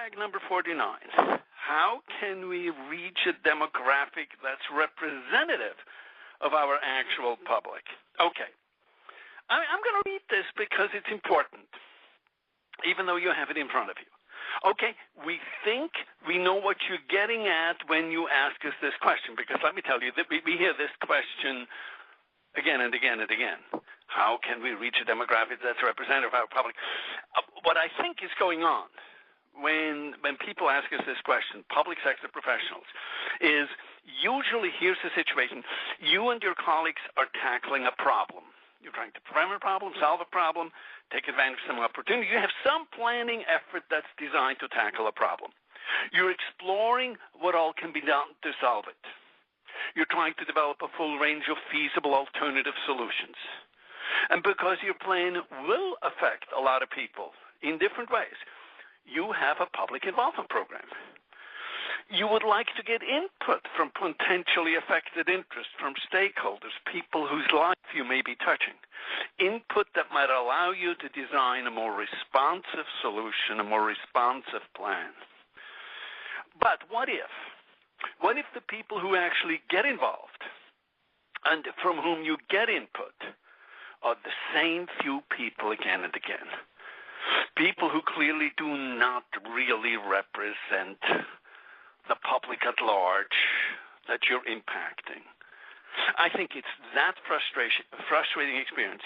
Brownbag number 49. How can we reach a demographic that's representative of our actual public? Okay. I'm going to read this because it's important, even though you have it in front of you. Okay, we think we know what you're getting at when you ask us this question, because let me tell you that we hear this question again and again and again. How can we reach a demographic that's representative of our public? What I think is going on when people ask us this question, public sector professionals, is usually here's the situation. You and your colleagues are tackling a problem. You're trying to prevent a problem, solve a problem, take advantage of some opportunity. You have some planning effort that's designed to tackle a problem. You're exploring what all can be done to solve it. You're trying to develop a full range of feasible alternative solutions. And because your plan will affect a lot of people in different ways, you have a public involvement program. You would like to get input from potentially affected interests, from stakeholders, people whose life you may be touching. Input that might allow you to design a more responsive solution, a more responsive plan. But what if? What if the people who actually get involved and from whom you get input are the same few people again and again? People who clearly do not really represent the public at large that you're impacting. I think it's that frustrating experience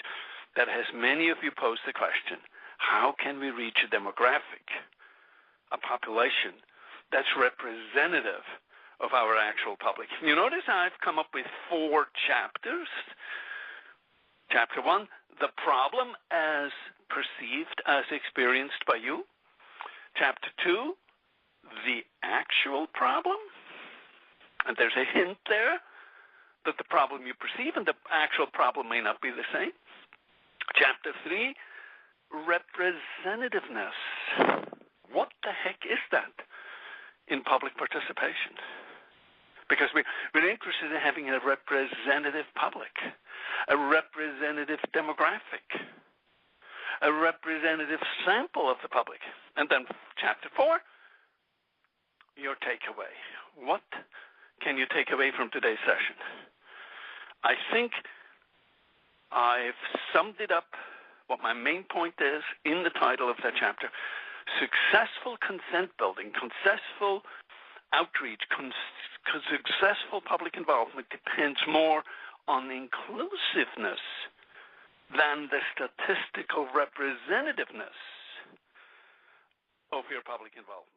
that has many of you posed the question, how can we reach a demographic, a population that's representative of our actual public? You notice I've come up with 4 chapters. Chapter 1, the problem as perceived, as experienced by you. Chapter 2, the actual problem, and there's a hint there that the problem you perceive and the actual problem may not be the same. Chapter 3, representativeness. What the heck is that in public participation? Because we're interested in having a representative public, a representative demographic, a representative sample of the public. And then chapter 4, your takeaway. What can you take away from today's session? I think I've summed it up, what my main point is, in the title of that chapter. Successful consent building, successful outreach, successful public involvement depends more on inclusiveness than the statistical representativeness of your public involvement.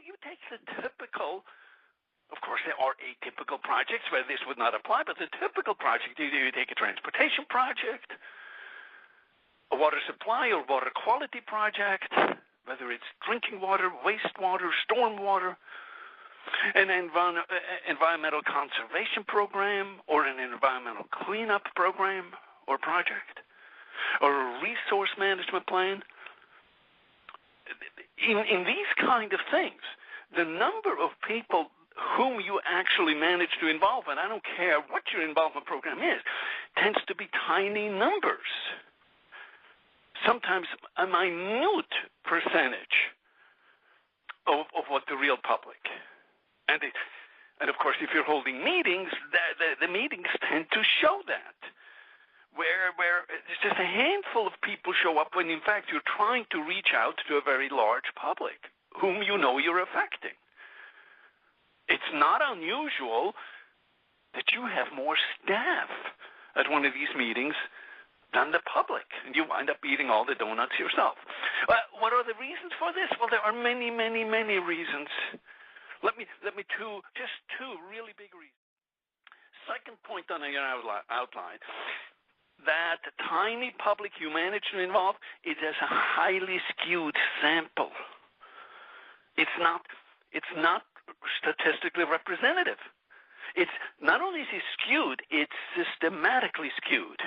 You take the typical, of course there are atypical projects where this would not apply, but the typical project, either you take a transportation project, a water supply or water quality project, whether it's drinking water, wastewater, stormwater, an environmental conservation program or an environmental cleanup program or project, or a resource management plan. In these kind of things, the number of people whom you actually manage to involve, and I don't care what your involvement program is, tends to be tiny numbers. Sometimes a minute percentage of what the real public. And of course, if you're holding meetings, the meetings tend to show that. Where it's just a handful of people show up when, in fact, you're trying to reach out to a very large public whom you know you're affecting. It's not unusual that you have more staff at one of these meetings than the public, and you wind up eating all the donuts yourself. Well, what are the reasons for this? Well, there are many, many, many reasons. Let me just two really big reasons. Second point on your outline, that tiny public you manage to involve, it has a highly skewed sample. It's not statistically representative. It's not only is it skewed, it's systematically skewed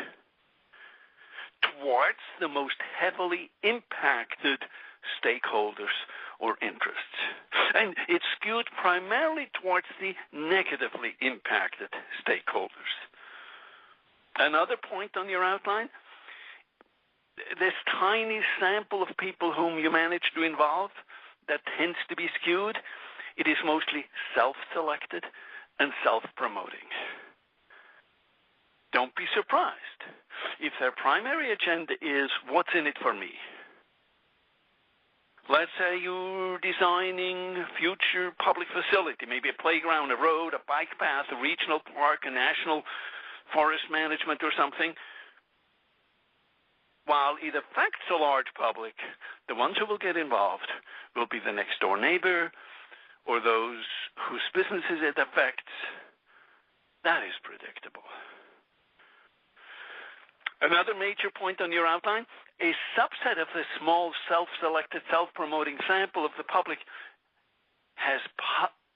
towards the most heavily impacted stakeholders or interests. And it's skewed primarily towards the negatively impacted stakeholders. Another point on your outline, this tiny sample of people whom you manage to involve that tends to be skewed, it is mostly self-selected and self-promoting. Don't be surprised if their primary agenda is what's in it for me. Let's say you're designing a future public facility, maybe a playground, a road, a bike path, a regional park, a national forest management or something. While it affects a large public, the ones who will get involved will be the next door neighbor or those whose businesses it affects. That is predictable. Another major point on your outline, a subset of this small self-selected, self-promoting sample of the public has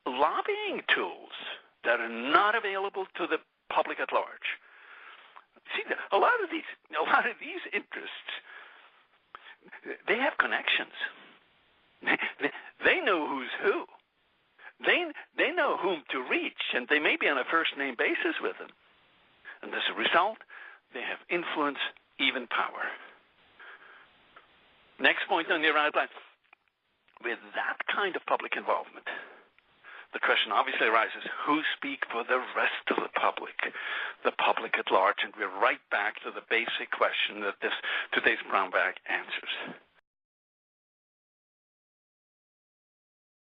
lobbying tools that are not available to the public at large. See, a lot of these interests, they have connections. They know who's who. They know whom to reach, and they may be on a first-name basis with them. And as a result, they have influence, even power. Next point on your outline. With that kind of public involvement, the question obviously arises, who speak for the rest of the public at large? And we're right back to the basic question that today's Brownbag answers.